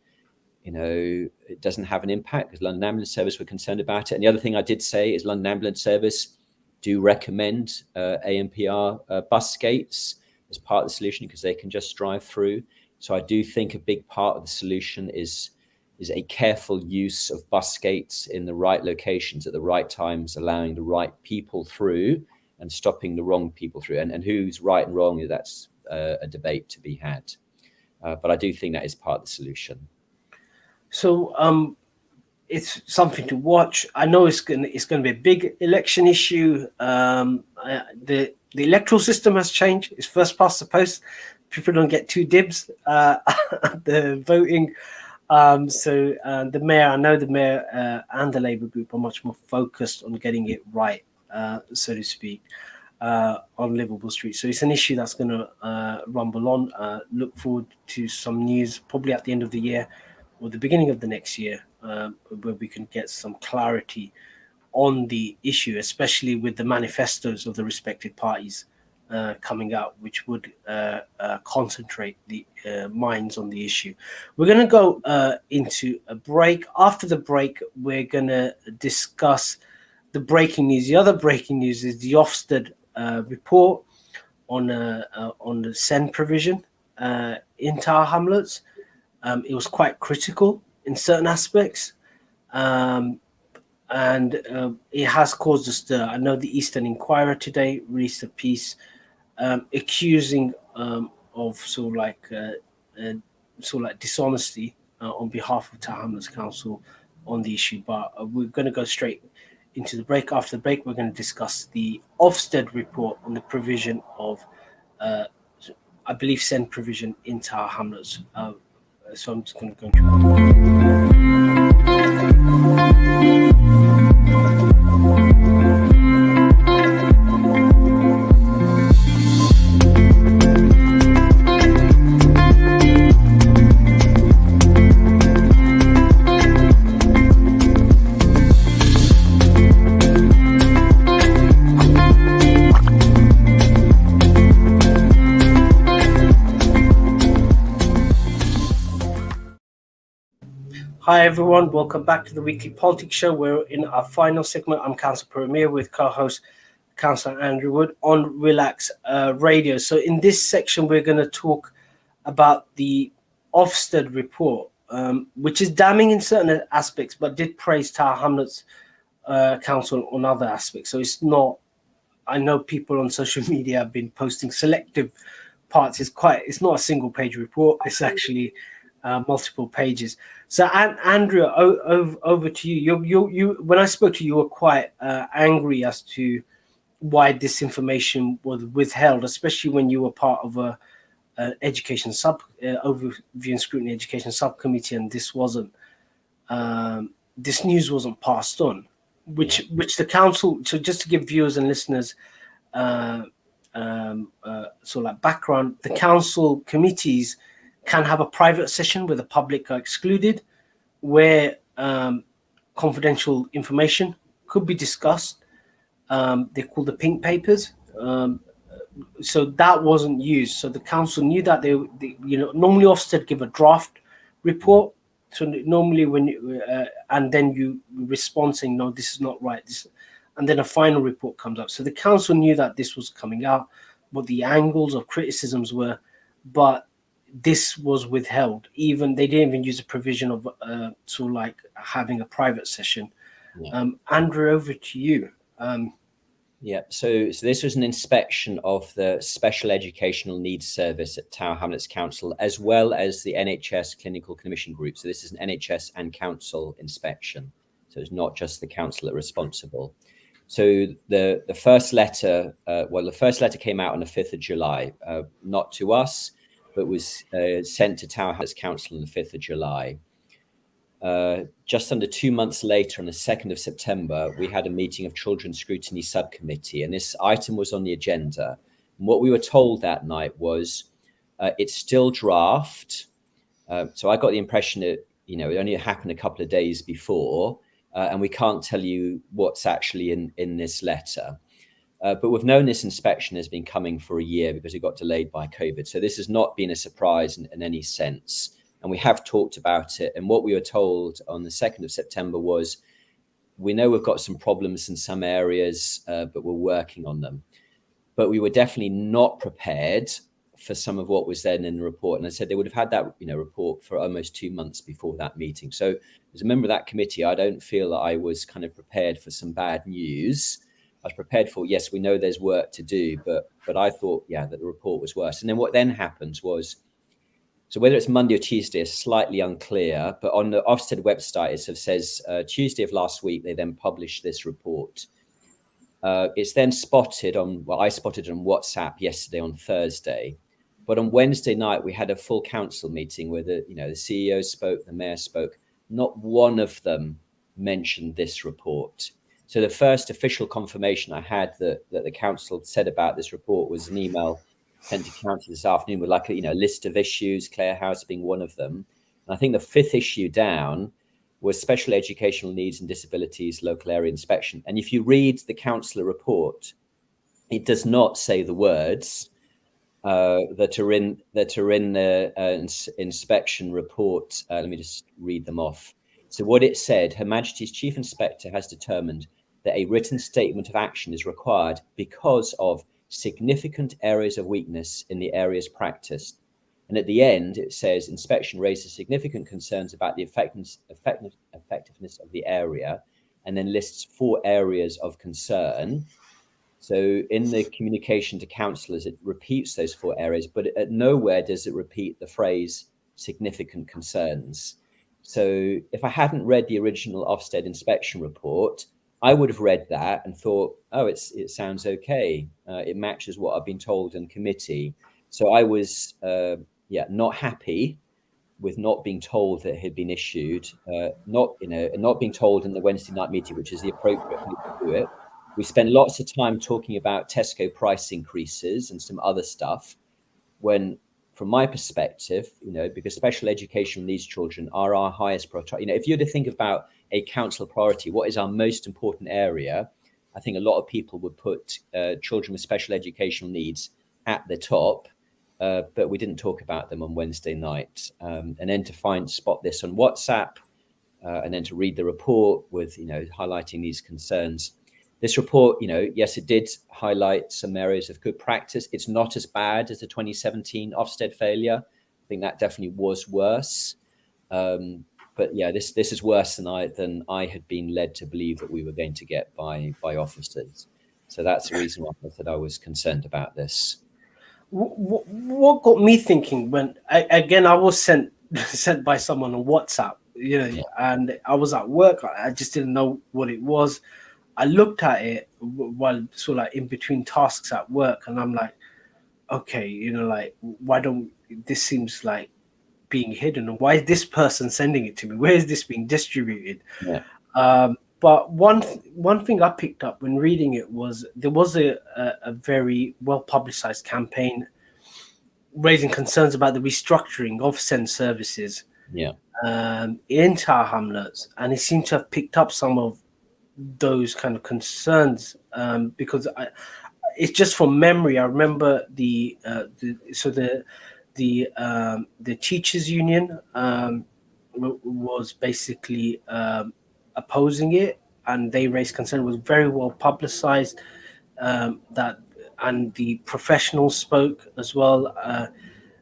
it doesn't have an impact, because London Ambulance Service were concerned about it. And the other thing I did say is London Ambulance Service do recommend ANPR bus gates as part of the solution, because they can just drive through. So I do think a big part of the solution is a careful use of bus gates in the right locations at the right times, allowing the right people through and stopping the wrong people through. And who's right and wrong, that's a debate to be had. But I do think that is part of the solution. So it's something to watch. I know it's gonna be a big election issue. The electoral system has changed. It's first past the post. People don't get two dibs at the voting. So the mayor, I know the mayor and the Labour group are much more focused on getting it right, so to speak, on Liveable Street. So it's an issue that's going to rumble on. Look forward to some news probably at the end of the year or the beginning of the next year, where we can get some clarity on the issue, especially with the manifestos of the respective parties coming out, which would concentrate the minds on the issue. We're going to go into a break. After the break, we're going to discuss the breaking news. The other breaking news is the Ofsted report on the send provision in Tower Hamlets. It was quite critical in certain aspects. And it has caused a stir. I know the Eastern Inquirer today released a piece accusing of sort of like dishonesty on behalf of Tower Hamlets Council on the issue. But we're going to go straight into the break. After the break, we're going to discuss the Ofsted report on the provision of, I believe, send provision in Tower Hamlets. So I'm just going to go into Hi everyone, welcome back to the Weekly Politics Show. We're in our final segment. I'm Councillor Puru with co-host Councillor Andrew Wood on Relax Radio. So in this section, we're going to talk about the Ofsted report, which is damning in certain aspects, but did praise Tower Hamlets Council on other aspects. So it's not, I know people on social media have been posting selective parts. It's not a single page report. It's actually multiple pages. So Andrea, over to you. You when I spoke to you, you were quite angry as to why this information was withheld, especially when you were part of a education overview and scrutiny education subcommittee, and this wasn't this news wasn't passed on, which the council. So just to give viewers and listeners sort of like background, the council committees can have a private session where the public are excluded, where confidential information could be discussed. They're called the pink papers. So that wasn't used. So the council knew that they normally Ofsted give a draft report. So normally when and then you respond saying, no, this is not right. And then a final report comes up. So the council knew that this was coming out, what the angles of criticisms were, but this was withheld. Even they didn't even use a provision of sort of like having a private session. Andrew, over to you. So this was an inspection of the Special Educational Needs Service at Tower Hamlets Council, as well as the NHS Clinical Commission Group. So this is an NHS and council inspection. So it's not just the council that are responsible. So the first letter, the first letter came out on the 5th of July, not to us, but was sent to Tower Hamlets Council on the 5th of July. Just under 2 months later, on the 2nd of September, we had a meeting of Children's Scrutiny Subcommittee, and this item was on the agenda. And what we were told that night was it's still draft. So I got the impression that, it only happened a couple of days before, and we can't tell you what's actually in this letter. But we've known this inspection has been coming for a year because it got delayed by COVID. So this has not been a surprise in any sense. And we have talked about it. And what we were told on the 2nd of September was, we know we've got some problems in some areas, but we're working on them. But we were definitely not prepared for some of what was then in the report. And I said they would have had that report for almost 2 months before that meeting. So as a member of that committee, I don't feel that I was kind of prepared for some bad news. I was prepared for, yes, we know there's work to do, but I thought, that the report was worse. And then what then happened was, So whether it's Monday or Tuesday is slightly unclear, but on the Ofsted website, it says Tuesday of last week, they then published this report. It's then spotted on, well, I spotted it on WhatsApp yesterday on Thursday, but on Wednesday night, we had a full council meeting where the CEO spoke, the mayor spoke. Not one of them mentioned this report. So the first official confirmation I had that the council said about this report was an email sent to council this afternoon with like a list of issues, Clare House being one of them. And I think the fifth issue down was special educational needs and disabilities local area inspection. And if you read the councillor report, it does not say the words that are in the inspection report. Let me just read them off. So what it said, Her Majesty's Chief Inspector has determined that a written statement of action is required because of significant areas of weakness in the areas practiced. And at the end, it says inspection raises significant concerns about the effectiveness of the area, and then lists 4 areas of concern. So in the communication to councillors, it repeats those 4 areas, but at nowhere does it repeat the phrase significant concerns. So if I hadn't read the original Ofsted inspection report, I would have read that and thought, oh, it sounds okay. It matches what I've been told in committee. So I was not happy with not being told that it had been issued, not being told in the Wednesday night meeting, which is the appropriate way to do it. We spent lots of time talking about Tesco price increases and some other stuff, when from my perspective, because special educational needs children are our highest priority. If you were to think about a council priority, what is our most important area? I think a lot of people would put children with special educational needs at the top, but we didn't talk about them on Wednesday night. And then to spot this on WhatsApp, and then to read the report with, highlighting these concerns. This report, yes, it did highlight some areas of good practice. It's not as bad as the 2017 Ofsted failure. I think that definitely was worse. But yeah, this is worse than I had been led to believe that we were going to get by Ofsted. So that's the reason why I said I was concerned about this. What got me thinking when I was sent by someone on WhatsApp, and I was at work. I just didn't know what it was. I looked at it while sort of like in between tasks at work, and I'm like, okay, why don't this seems like being hidden, and why is this person sending it to me? Where is this being distributed? Yeah. But one thing I picked up when reading it was there was a very well publicized campaign raising concerns about the restructuring of SEND services in Tower Hamlets, and it seemed to have picked up some of those kind of concerns, because it's just from memory. I remember the teachers union was basically opposing it, and they raised concern. It was very well publicized, that, and the professionals spoke as well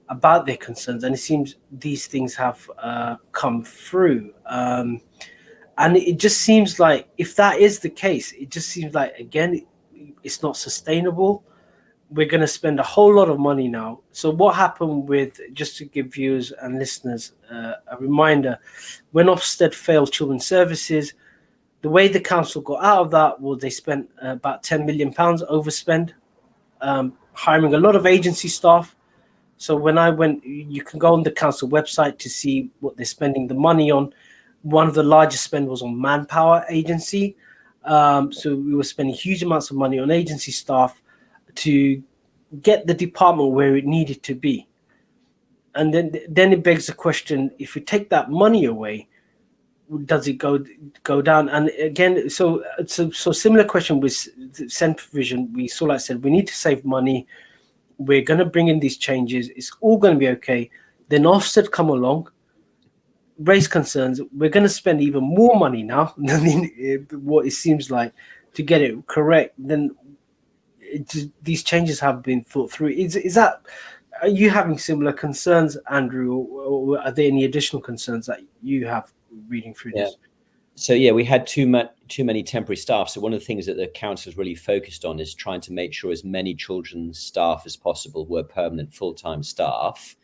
about their concerns, and it seems these things have come through. And it just seems like, if that is the case, it just seems like, again, it's not sustainable. We're going to spend a whole lot of money now. So what happened with, just to give viewers and listeners a reminder, when Ofsted failed children's services, the way the council got out of that was they spent about £10 million overspend, hiring a lot of agency staff. So when I went, you can go on the council website to see what they're spending the money on. One of the largest spend was on manpower agency. So we were spending huge amounts of money on agency staff to get the department where it needed to be. And then it begs the question, if we take that money away, does it go down? And again, so similar question with SEND provision. We sort of said, we need to save money. We're going to bring in these changes. It's all going to be okay. Then Ofsted come along, raise concerns. We're going to spend even more money now than what it seems like to get it correct. Then these changes have been thought through. Are you having similar concerns, Andrew, or are there any additional concerns that you have reading through this? So we had too many temporary staff. So one of the things that the council is really focused on is trying to make sure as many children's staff as possible were permanent full-time staff.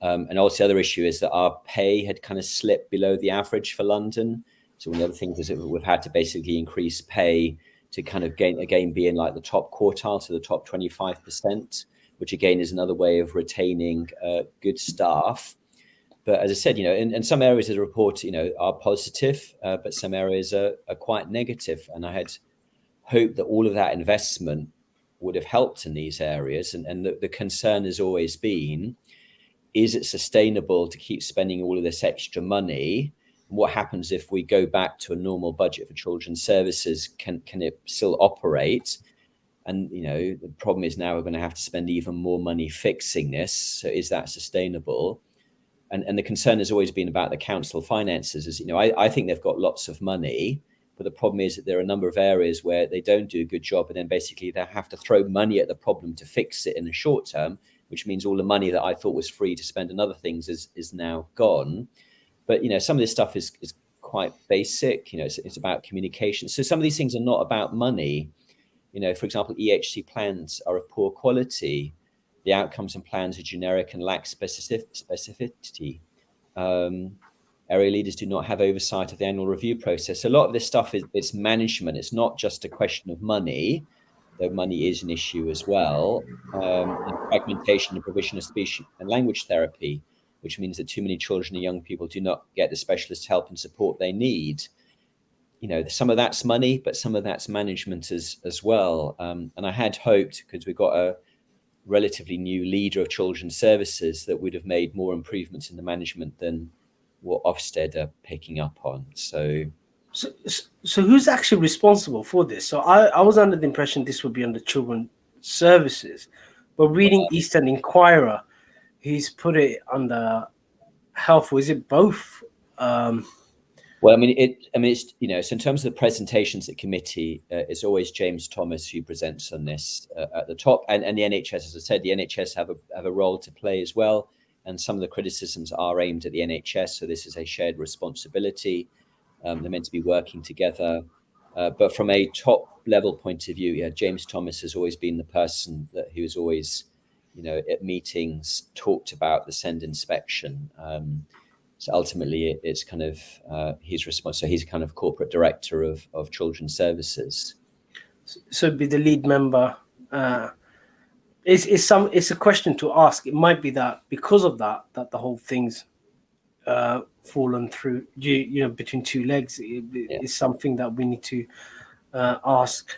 And also the other issue is that our pay had kind of slipped below the average for London. So one of the other things is that we've had to basically increase pay to kind of be in like the top quartile, so the top 25%, which again is another way of retaining good staff. But as I said, in some areas of the report, are positive, but some areas are quite negative. And I had hoped that all of that investment would have helped in these areas. And the concern has always been, is it sustainable to keep spending all of this extra money? What happens if we go back to a normal budget for children's services? Can it still operate? And, the problem is now we're going to have to spend even more money fixing this. So is that sustainable? And the concern has always been about the council finances. I think they've got lots of money, but the problem is that there are a number of areas where they don't do a good job, and then basically they have to throw money at the problem to fix it in the short term, which means all the money that I thought was free to spend on other things is now gone. But, some of this stuff is quite basic. It's about communication. So some of these things are not about money. For example, EHC plans are of poor quality. The outcomes and plans are generic and lack specificity. Area leaders do not have oversight of the annual review process. A lot of this stuff it's management. It's not just a question of money, though money is an issue as well. Fragmentation and provision of speech and language therapy, which means that too many children and young people do not get the specialist help and support they need. Some of that's money, but some of that's management as well. And I had hoped, because we've got a relatively new leader of children's services, that would have made more improvements in the management than what Ofsted are picking up on. So who's actually responsible for this? So I was under the impression this would be under children's services, but reading East End Inquirer, he's put it under health. Or is it both? Well, it's so in terms of the presentations at committee, it's always James Thomas who presents on this at the top, and the NHS, as I said, the NHS have a role to play as well, and some of the criticisms are aimed at the NHS. So this is a shared responsibility. They're meant to be working together, but from a top level point of view, James Thomas has always been the person who has always, at meetings talked about the SEND inspection. So ultimately, it's kind of his response. So he's kind of corporate director of children's services. So be the lead member. It's a question to ask. It might be that because of that the whole thing's fallen through. Between two legs. It's something that we need to ask.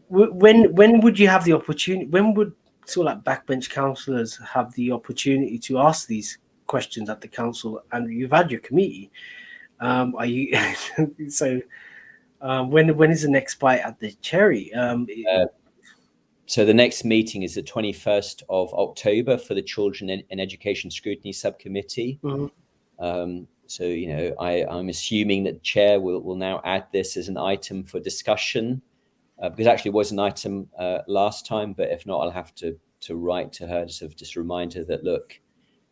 When would you have the opportunity? When would sort of like backbench councillors have the opportunity to ask these questions at the council? And you've had your committee. Are you so? When is the next bite at the cherry? So the next meeting is the 21st of October for the Children and Education Scrutiny Subcommittee. Mm-hmm. So I'm assuming that the chair will now add this as an item for discussion, because actually it was an item last time. But if not, I'll have to write to her to just remind her that, look,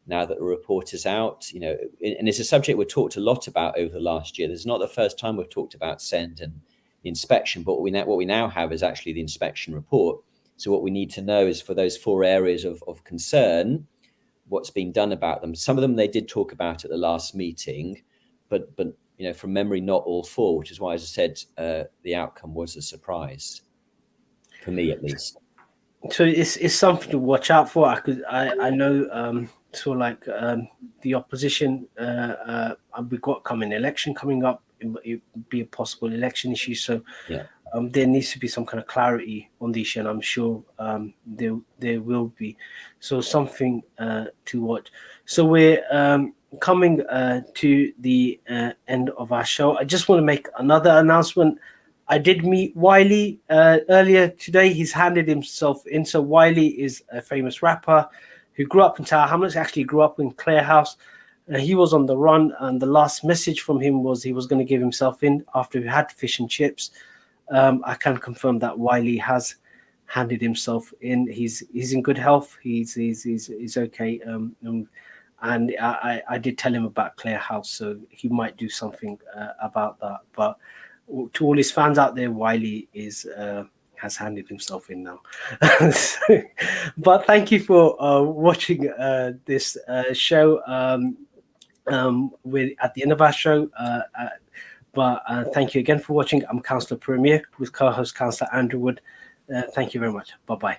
now that the report is out, and it's a subject we've talked a lot about over the last year. This is not the first time we've talked about SEND and the inspection, but what we now have is actually the inspection report. So what we need to know is, for those 4 areas of concern, what's being done about them. Some of them they did talk about at the last meeting, but from memory, not all 4, which is why, as I said, the outcome was a surprise for me, at least. So it's something to watch out for. I know. So like the opposition, we've got election coming up. It would be a possible election issue. So there needs to be some kind of clarity on the issue, and I'm sure there will be. So something to watch. So we're coming to the end of our show. I just want to make another announcement. I did meet Wiley earlier today. He's handed himself in. So Wiley is a famous rapper who grew up in Tower Hamlets, actually grew up in Clare House. He was on the run, and the last message from him was he was going to give himself in after he had fish and chips. I can confirm that Wiley has handed himself in. He's in good health. He's okay. And I did tell him about Clare House, so he might do something about that. But to all his fans out there, Wiley has handed himself in now. But thank you for watching this show. We're at the end of our show. But thank you again for watching. I'm Councillor Puru with co-host Councillor Andrew Wood. Thank you very much. Bye-bye.